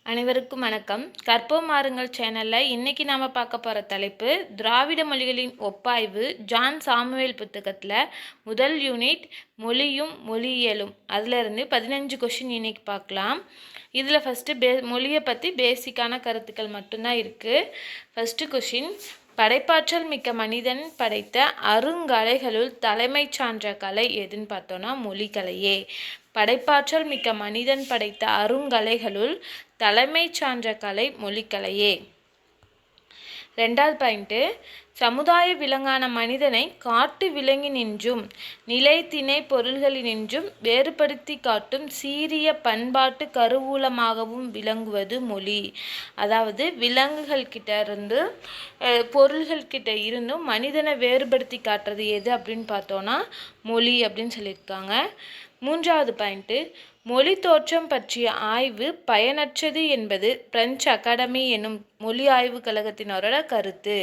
அனைவருக்கும் வணக்கம். கற்போம் மாறுங்கள் சேனலில் இன்றைக்கி நாம் பார்க்க போகிற தலைப்பு திராவிட மொழிகளின் ஒப்பாய்வு. ஜான் சாமுவேல் புத்தகத்தில் முதல் யூனிட் மொழியும் மொழியியலும், அதிலிருந்து 15 கொஷின் இன்றைக்கி பார்க்கலாம். இதில் ஃபஸ்ட்டு மொழியை பற்றி பேசிக்கான கருத்துக்கள் மட்டும்தான் இருக்குது. ஃபஸ்ட்டு கொஷின், படைப்பாற்றல் மிக்க மனிதன் படைத்த அருங்கலைகளுள் தலைமை சான்ற கலை எதுன்னு பார்த்தோன்னா மொழிக்கலையே. படைப்பாற்றல் மிக்க மனிதன் படைத்த அருங்கலைகளுள் தலைமை சான்ற கலை மொழிக்கலையே. ரெண்டாவது பாயிண்ட்டு, சமுதாய விலங்கான மனிதனை காட்டு விலங்கினின்றும் நிலைத்திணை பொருள்களினின்றும் வேறுபடுத்தி காட்டும் சீரிய பண்பாட்டு கருவூலமாகவும் விளங்குவது மொழி. அதாவது விலங்குகள் கிட்ட இருந்து பொருள்கள் கிட்ட இருந்தும் மனிதனை வேறுபடுத்தி காட்டுறது எது அப்படின்னு பார்த்தோன்னா மொழி அப்படின்னு சொல்லியிருக்காங்க. மூன்றாவது பாயிண்ட்டு, மொழி தோற்றம் பற்றிய ஆய்வு பயனற்றது என்பது பிரெஞ்சு அகாடமி என்னும் மொழி ஆய்வு கழகத்தினரோட கருத்து.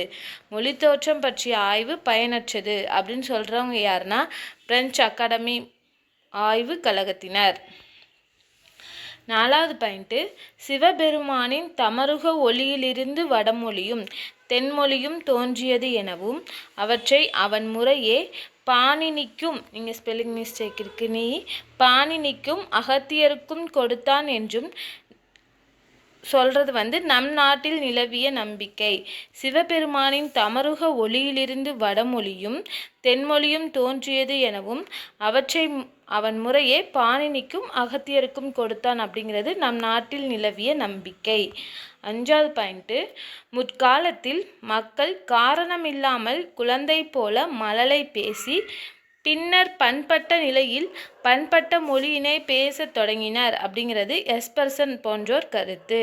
மொழி தோற்றம் பற்றிய ஆய்வு பயனற்றது அப்படின்னு சொல்கிறவங்க யாருன்னா பிரெஞ்சு அகாடமி ஆய்வு கழகத்தினர். நாலாவது பாயிண்ட்டு, சிவபெருமானின் தமருக ஒளியிலிருந்து வடமொழியும் தென்மொழியும் தோன்றியது எனவும் அவற்றை அவன் முறையே பாணினிக்கும், நீங்கள் ஸ்பெல்லிங் மிஸ்டேக் இருக்கு, பாணினிக்கும் அகத்தியருக்கும் கொடுத்தான் என்றும் சொல்கிறது நம் நாட்டில் நிலவிய நம்பிக்கை. சிவபெருமானின் தமருக ஒளியிலிருந்து வடமொழியும் தென்மொழியும் தோன்றியது எனவும் அவற்றை அவன் முறையே பாணினிக்கும் அகத்தியருக்கும் கொடுத்தான் அப்படிங்கிறது நம் நாட்டில் நிலவிய நம்பிக்கை. அஞ்சாவது பாயிண்ட்டு, முற்காலத்தில் மக்கள் காரணமில்லாமல் குழந்தை போல மழலை பேசி பின்னர் பண்பட்ட நிலையில் பண்பட்ட மொழியினை பேச தொடங்கினர் அப்படிங்கிறது எஸ்பர்சன் போன்றோர் கருத்து.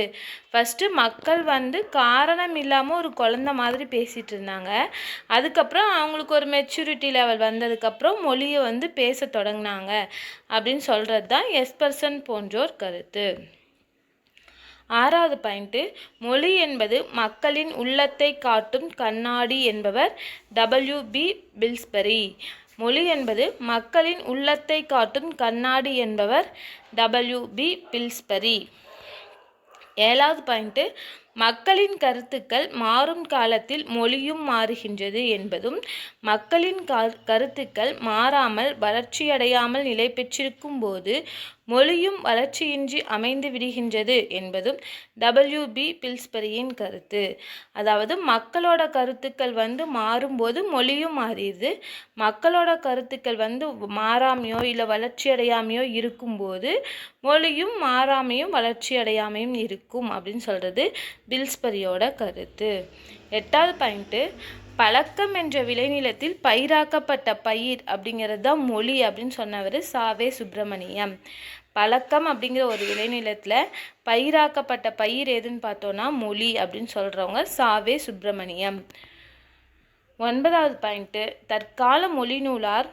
ஃபஸ்ட்டு மக்கள் காரணம் இல்லாமல் ஒரு குழந்தை மாதிரி பேசிகிட்டு இருந்தாங்க. அதுக்கப்புறம் அவங்களுக்கு ஒரு மெச்சூரிட்டி லெவல் வந்ததுக்கப்புறம் மொழியை பேச தொடங்கினாங்க அப்படின்னு சொல்கிறது தான் எஸ்பர்சன் போன்றோர் கருத்து. ஆறாவது பாயிண்ட்டு, மொழி என்பது மக்களின் உள்ளத்தை காட்டும் கண்ணாடி என்பவர் W.B. பில்ஸ்பரி. மொழி என்பது மக்களின் உள்ளத்தை காட்டும் கண்ணாடி என்பவர் W.B. பில்ஸ்பரி. ஏழாவது பாயிண்ட்டு, மக்களின் கருத்துக்கள் மாறும் காலத்தில் மொழியும் மாறுகின்றது என்பதும் மக்களின் கருத்துக்கள் மாறாமல் வளர்ச்சியடையாமல் நிலை பெற்றிருக்கும் போது மொழியும் வளர்ச்சியின்றி அமைந்து விடுகின்றது என்பதும் W.B. பில்ஸ்பரியின் கருத்து. அதாவது மக்களோட கருத்துக்கள் மாறும்போது மொழியும் மாறிடுது. மக்களோட கருத்துக்கள் மாறாமையோ இல்லை வளர்ச்சி அடையாமையோ இருக்கும்போது மொழியும் மாறாமையும் வளர்ச்சி அடையாமையும் இருக்கும் அப்படின்னு சொல்கிறது பில்ஸ்பரியோட கருத்து. எட்டாவது பாயிண்ட்டு, பழக்கம் என்ற விளைநிலத்தில் பயிராக்கப்பட்ட பயிர் அப்படிங்கிறது தான் மொழி அப்படின்னு சொன்னவர் சாவே சுப்பிரமணியம். பழக்கம் அப்படிங்கிற ஒரு விளைநிலத்தில் பயிராக்கப்பட்ட பயிர் எதுன்னு பார்த்தோன்னா மொழி அப்படின்னு சொல்கிறவங்க சாவே சுப்பிரமணியம். ஒன்பதாவது பாயிண்ட்டு, தற்கால மொழி நூலார்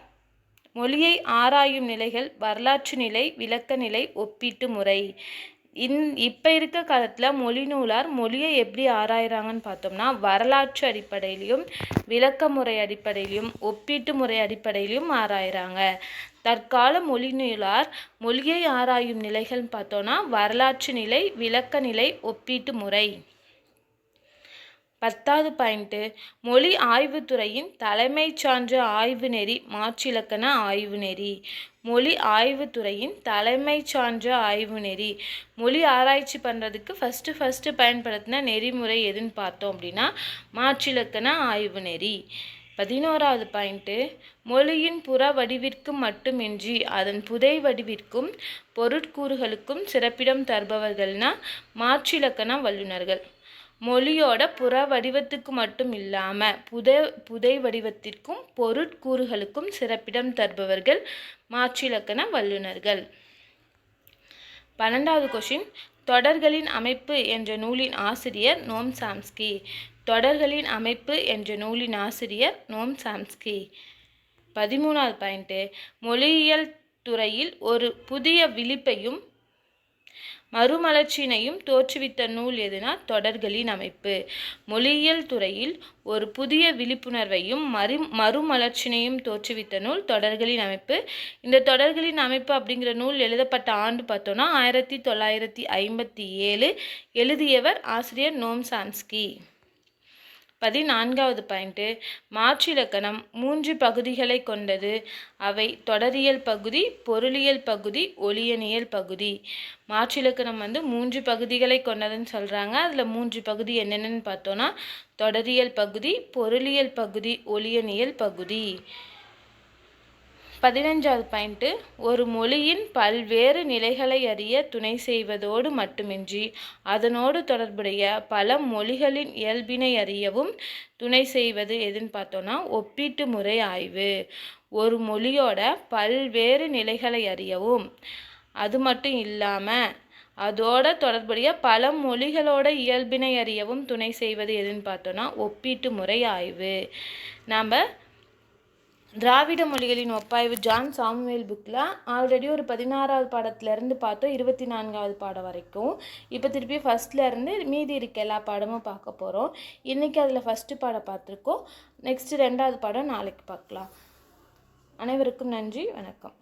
மொழியை ஆராயும் நிலைகள் வரலாற்று நிலை, விளக்க நிலை, ஒப்பீட்டு முறை. இப்போ இருக்க காலத்தில் மொழி நூலார் மொழியை எப்படி ஆராயிறாங்கன்னு பார்த்தோம்னா வரலாற்று அடிப்படையிலையும் விளக்க முறை அடிப்படையிலையும் ஒப்பீட்டு முறை அடிப்படையிலையும் ஆராயிறாங்க. தற்கால மொழி நூலார் மொழியை ஆராயும் நிலைகள்னு பார்த்தோன்னா வரலாற்று நிலை, விளக்க நிலை, ஒப்பீட்டு முறை. 10வது பாயிண்ட்டு, மொழி ஆய்வுத்துறையின் தலைமை சான்ற ஆய்வு நெறி மாற்றிலக்கண ஆய்வு நெறி. மொழி ஆய்வுத்துறையின் தலைமை சான்ற ஆய்வு நெறி. மொழி ஆராய்ச்சி பண்ணுறதுக்கு ஃபஸ்ட்டு பயன்படுத்தின நெறிமுறை எதுன்னு பார்த்தோம் அப்படின்னா மாற்றிலக்கண ஆய்வு நெறி. 11வது பாயிண்ட்டு, மொழியின் புற வடிவிற்கு மட்டுமின்றி அதன் புதை வடிவிற்கும் பொருட்கூறுகளுக்கும் சிறப்பிடம் தருபவர்கள்னா மாற்றிலக்கண வல்லுநர்கள். மொழியோட புற வடிவத்துக்கு மட்டும் இல்லாமல் புதை வடிவத்திற்கும் பொருட்கூறுகளுக்கும் சிறப்பிடம் தருபவர்கள் மாற்றிலக்கண வல்லுநர்கள். 12வது கொஷின், தொடர்களின் அமைப்பு என்ற நூலின் ஆசிரியர் நோம் சாம்ஸ்கி. தொடர்களின் அமைப்பு என்ற நூலின் ஆசிரியர் நோம் சாம்ஸ்கி. 13வது பாயிண்ட்டு, மொழியியல் துறையில் ஒரு புதிய விழிப்பையும் மறுமலர்ச்சியினையும் தோற்றுவித்த நூல் எதுனா தொடர்களின் அமைப்பு. மொழியியல் துறையில் ஒரு புதிய விழிப்புணர்வையும் மறுமலர்ச்சியினையும் தோற்றுவித்த நூல் தொடர்களின் அமைப்பு. இந்த தொடர்களின் அமைப்பு அப்படிங்கிற நூல் எழுதப்பட்ட ஆண்டு பார்த்தோன்னா 1957. எழுதியவர் ஆசிரியர் நோம் சாம்ஸ்கி. 14வது பாயிண்ட்டு, மாற்றிலக்கணம் 3 பகுதிகளை கொண்டது. அவை தொடரியல் பகுதி, பொருளியல் பகுதி, ஒளியனியல் பகுதி. மாற்றிலக்கணம் 3 பகுதிகளை கொண்டதுன்னு சொல்கிறாங்க. அதில் 3 பகுதி என்னென்னு பார்த்தோன்னா தொடரியல் பகுதி, பொருளியல் பகுதி, ஒளியனியல் பகுதி. 15வது பாயிண்ட்டு, ஒரு மொழியின் பல்வேறு நிலைகளை அறிய துணை செய்வதோடு மட்டுமின்றி அதனோடு தொடர்புடைய பல மொழிகளின் இயல்பினை அறியவும் துணை செய்வது எதுன்னு பார்த்தோன்னா ஒப்பீட்டு முறை ஆய்வு. ஒரு மொழியோட பல்வேறு நிலைகளை அறியவும் அது மட்டும் இல்லாமல் அதோட தொடர்புடைய பல மொழிகளோட இயல்பினை அறியவும் துணை செய்வது எதுன்னு பார்த்தோன்னா ஒப்பீட்டு முறை ஆய்வு. நாம் திராவிட மொழிகளின் ஒப்பாய்வு ஜான் சாமுவேல் புக்கில் ஆல்ரெடி ஒரு 16வது பாடத்துலேருந்து பார்த்தோம் 24வது பாடம் வரைக்கும். இப்போ திருப்பி ஃபஸ்ட்லேருந்து மீதி இருக்க எல்லா பாடமும் பார்க்க போகிறோம். இன்றைக்கி அதில் ஃபஸ்ட்டு பாடம் பார்த்துருக்கோம். நெக்ஸ்ட்டு 2வது பாடம் நாளைக்கு பார்க்கலாம். அனைவருக்கும் நன்றி, வணக்கம்.